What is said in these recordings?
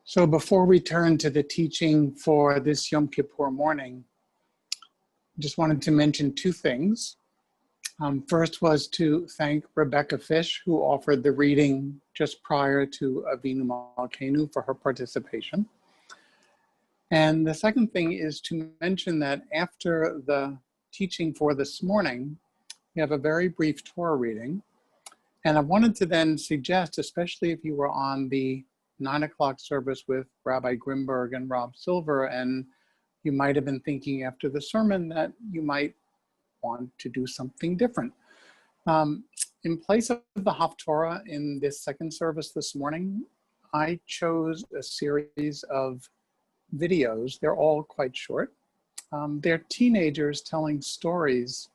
So before we turn to the teaching for this Yom Kippur morning, I just wanted to mention two things. First was to thank Rebecca Fish, who offered the reading just prior to Avinu Malkeinu for her participation. And the second thing is to mention that after the teaching for this morning, we have a very brief Torah reading. And I wanted to then suggest, especially if you were on the 9 o'clock service with Rabbi Grimberg and Rob Silver, and you might have been thinking after the sermon that you might want to do something different. In place of the Haftorah in this second service this morning, I chose a series of videos. They're all quite short. They're teenagers telling stories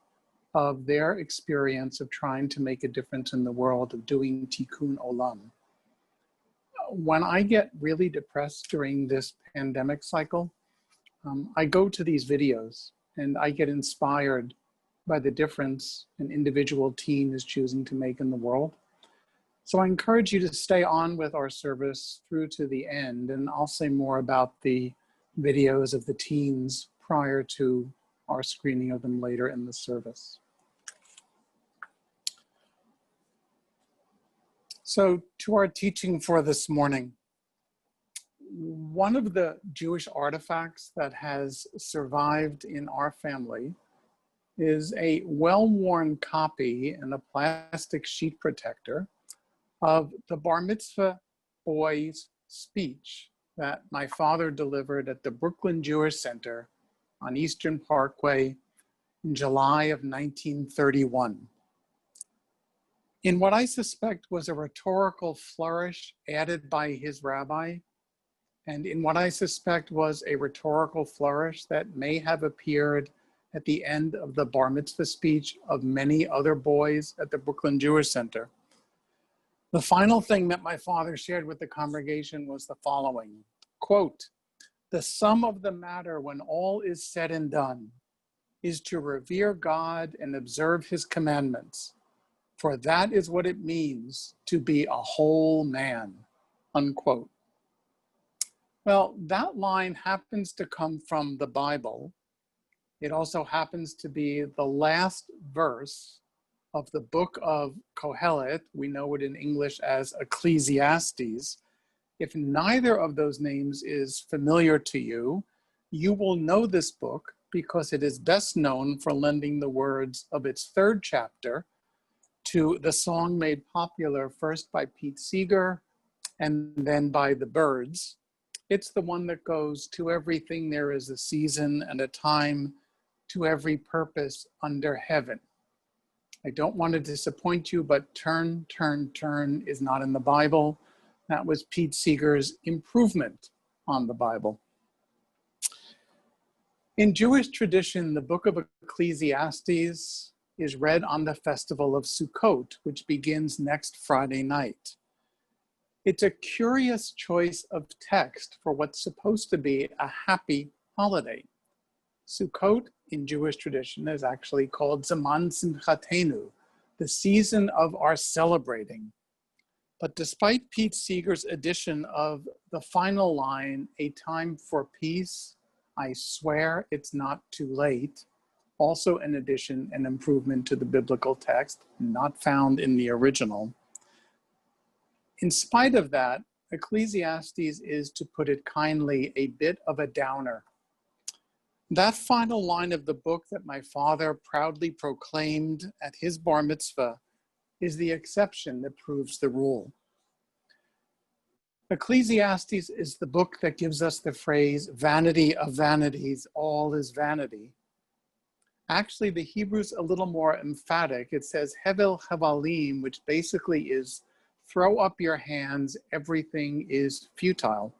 of their experience of trying to make a difference in the world, of doing tikkun olam. When I get really depressed during this pandemic cycle, I go to these videos and I get inspired by the difference an individual teen is choosing to make in the world. So I encourage you to stay on with our service through to the end, and I'll say more about the videos of the teens prior to our screening of them later in the service. So to our teaching for this morning, one of the Jewish artifacts that has survived in our family is a well-worn copy in a plastic sheet protector of the bar mitzvah boy's speech that my father delivered at the Brooklyn Jewish Center on Eastern Parkway in July of 1931. In what I suspect was a rhetorical flourish added by his rabbi, and in what I suspect was a rhetorical flourish that may have appeared at the end of the bar mitzvah speech of many other boys at the Brooklyn Jewish Center. The final thing that my father shared with the congregation was the following, quote, "The sum of the matter when all is said and done is to revere God and observe his commandments, for that is what it means to be a whole man," unquote. Well, that line happens to come from the Bible. It also happens to be the last verse of the book of Kohelet. We know it in English as Ecclesiastes. If neither of those names is familiar to you, you will know this book because it is best known for lending the words of its third chapter to the song made popular first by Pete Seeger and then by the Byrds. It's the one that goes, "To everything there is a season and a time, to every purpose under heaven." I don't want to disappoint you, but turn, turn, turn is not in the Bible. That was Pete Seeger's improvement on the Bible. In Jewish tradition, the book of Ecclesiastes is read on the festival of Sukkot, which begins next Friday night. It's a curious choice of text for what's supposed to be a happy holiday. Sukkot in Jewish tradition is actually called Zaman Simchatenu, the season of our celebrating. But despite Pete Seeger's addition of the final line, "A time for peace, I swear it's not too late," also an addition and improvement to the biblical text, not found in the original. In spite of that, Ecclesiastes is, to put it kindly, a bit of a downer. That final line of the book that my father proudly proclaimed at his bar mitzvah is the exception that proves the rule. Ecclesiastes is the book that gives us the phrase, "Vanity of vanities, all is vanity." Actually, the Hebrew's a little more emphatic. It says, "Hevel havalim," which basically is, "Throw up your hands, everything is futile."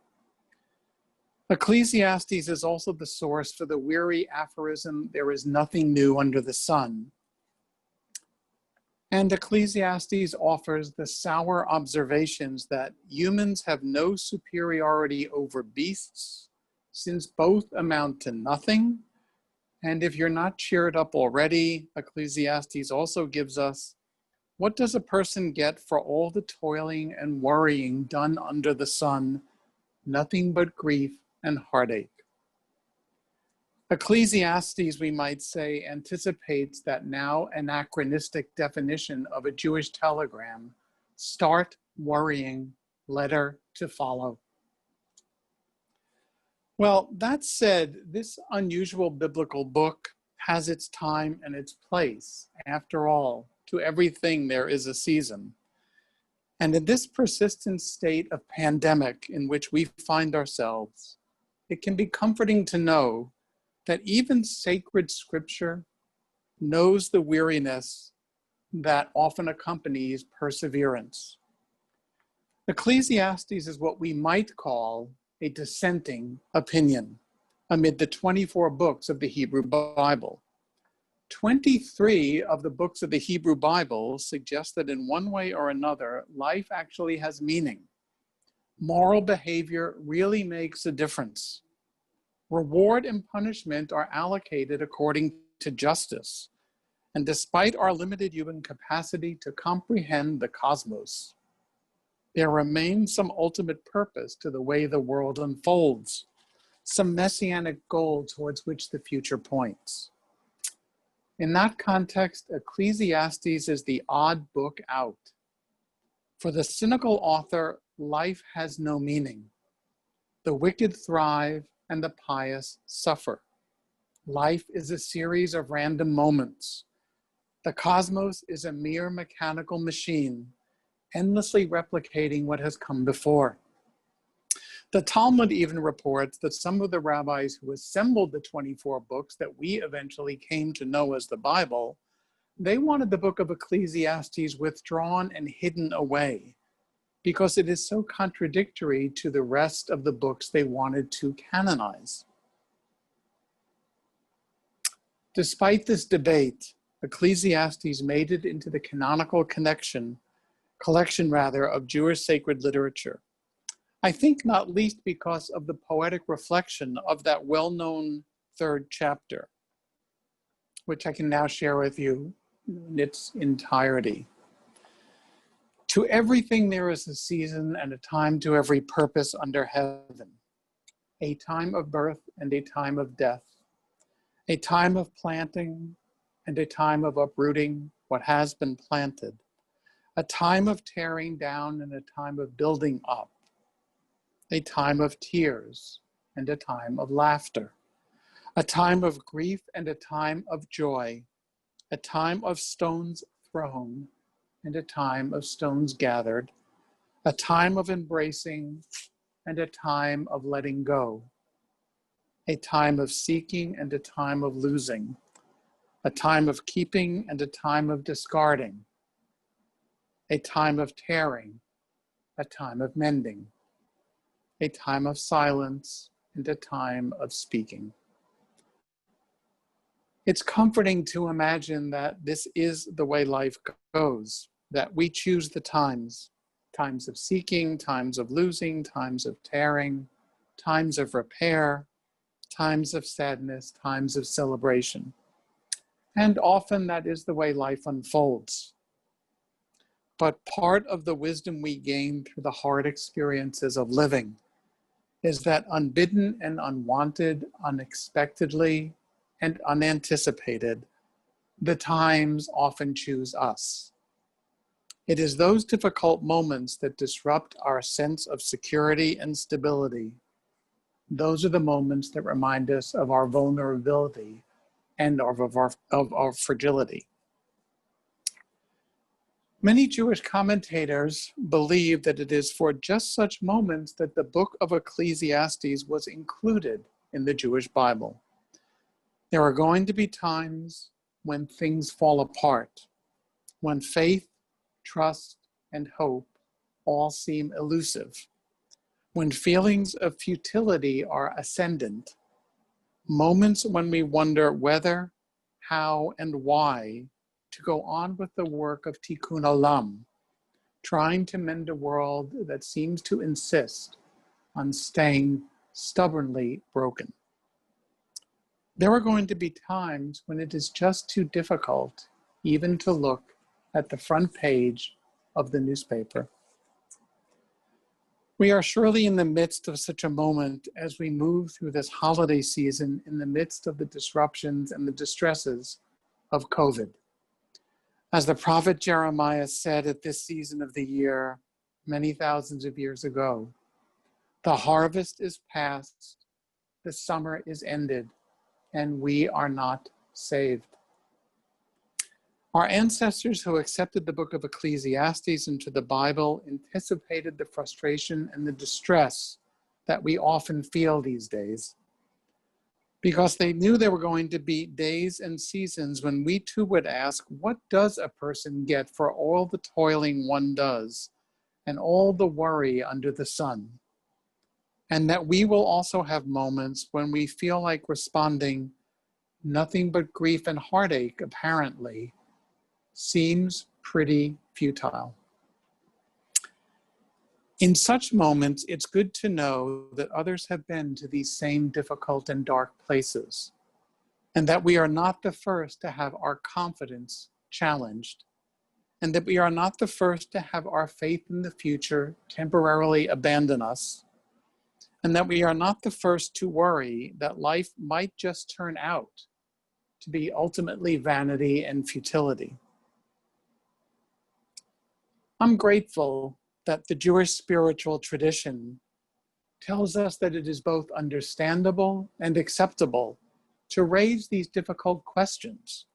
Ecclesiastes is also the source for the weary aphorism, "There is nothing new under the sun." And Ecclesiastes offers the sour observations that humans have no superiority over beasts, since both amount to nothing. And if you're not cheered up already, Ecclesiastes also gives us, what does a person get for all the toiling and worrying done under the sun nothing but grief and heartache. Ecclesiastes, we might say, anticipates that now anachronistic definition of a Jewish telegram: start worrying, letter to follow. Well, that said, this unusual biblical book has its time and its place. After all, to everything there is a season. And in this persistent state of pandemic in which we find ourselves, it can be comforting to know that even sacred scripture knows the weariness that often accompanies perseverance. Ecclesiastes is what we might call a dissenting opinion amid the 24 books of the Hebrew Bible. 23 of the books of the Hebrew Bible suggest that in one way or another, life actually has meaning. Moral behavior really makes a difference. Reward and punishment are allocated according to justice. And despite our limited human capacity to comprehend the cosmos, there remains some ultimate purpose to the way the world unfolds, some messianic goal towards which the future points. In that context, Ecclesiastes is the odd book out. For the cynical author, life has no meaning. The wicked thrive and the pious suffer. Life is a series of random moments. The cosmos is a mere mechanical machine, endlessly replicating what has come before. The Talmud even reports that some of the rabbis who assembled the 24 books that we eventually came to know as the Bible, they wanted the book of Ecclesiastes withdrawn and hidden away because it is so contradictory to the rest of the books they wanted to canonize. Despite this debate, Ecclesiastes made it into the canonical collection of Jewish sacred literature. I think not least because of the poetic reflection of that well-known third chapter, which I can now share with you in its entirety. To everything there is a season and a time to every purpose under heaven, a time of birth and a time of death, a time of planting and a time of uprooting what has been planted, a time of tearing down and a time of building up, a time of tears and a time of laughter, a time of grief and a time of joy, a time of stones thrown and a time of stones gathered, a time of embracing and a time of letting go, a time of seeking and a time of losing, a time of keeping and a time of discarding, a time of tearing, a time of mending, a time of silence and a time of speaking. It's comforting to imagine that this is the way life goes, that we choose the times of seeking, times of losing, times of tearing, times of repair, times of sadness, times of celebration. And often that is the way life unfolds. But part of the wisdom we gain through the hard experiences of living is that unbidden and unwanted, unexpectedly and unanticipated, the times often choose us. It is those difficult moments that disrupt our sense of security and stability. Those are the moments that remind us of our vulnerability and of our fragility. Many Jewish commentators believe that it is for just such moments that the book of Ecclesiastes was included in the Jewish Bible. There are going to be times when things fall apart, when faith, trust, and hope all seem elusive, when feelings of futility are ascendant, moments when we wonder whether, how, and why to go on with the work of tikkun olam, trying to mend a world that seems to insist on staying stubbornly broken. There are going to be times when it is just too difficult even to look at the front page of the newspaper. We are surely in the midst of such a moment as we move through this holiday season in the midst of the disruptions and the distresses of COVID. As the prophet Jeremiah said at this season of the year, many thousands of years ago, the harvest is past, the summer is ended, and we are not saved. Our ancestors who accepted the book of Ecclesiastes into the Bible anticipated the frustration and the distress that we often feel these days, because they knew there were going to be days and seasons when we too would ask, what does a person get for all the toiling one does and all the worry under the sun? And that we will also have moments when we feel like responding, nothing but grief and heartache, apparently, seems pretty futile. In such moments, it's good to know that others have been to these same difficult and dark places, and that we are not the first to have our confidence challenged, and that we are not the first to have our faith in the future temporarily abandon us, and that we are not the first to worry that life might just turn out to be ultimately vanity and futility. I'm grateful that the Jewish spiritual tradition tells us that it is both understandable and acceptable to raise these difficult questions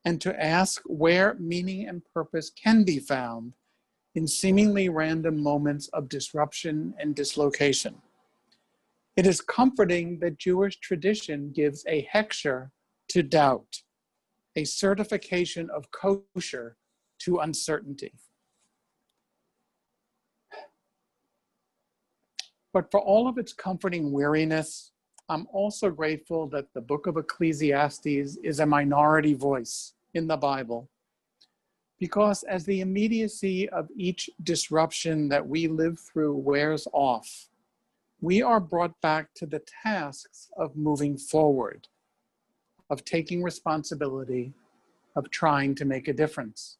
and to ask where meaning and purpose can be found in seemingly random moments of disruption and dislocation. It is comforting that Jewish tradition gives a hechsher to doubt, a certification of kosher to uncertainty. But for all of its comforting weariness, I'm also grateful that the book of Ecclesiastes is a minority voice in the Bible, because as the immediacy of each disruption that we live through wears off, we are brought back to the tasks of moving forward, of taking responsibility, of trying to make a difference.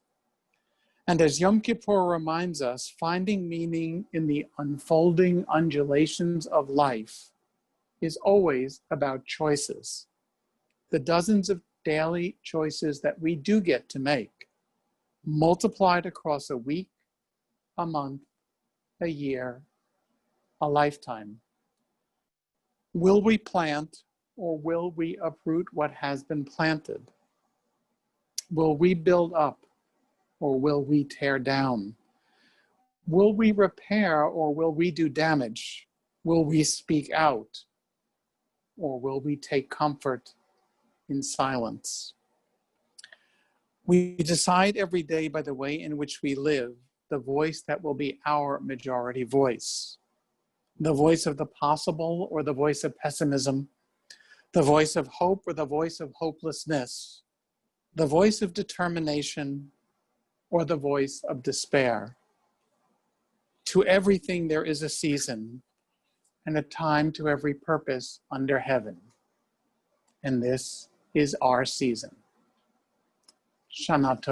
And as Yom Kippur reminds us, finding meaning in the unfolding undulations of life is always about choices. The dozens of daily choices that we do get to make, multiplied across a week, a month, a year, a lifetime. Will we plant or will we uproot what has been planted? Will we build up or will we tear down? Will we repair or will we do damage? Will we speak out or will we take comfort in silence? We decide every day by the way in which we live, the voice that will be our majority voice. The voice of the possible or the voice of pessimism, the voice of hope or the voice of hopelessness, the voice of determination or the voice of despair. To everything there is a season and a time to every purpose under heaven. And this is our season. Shana Tova.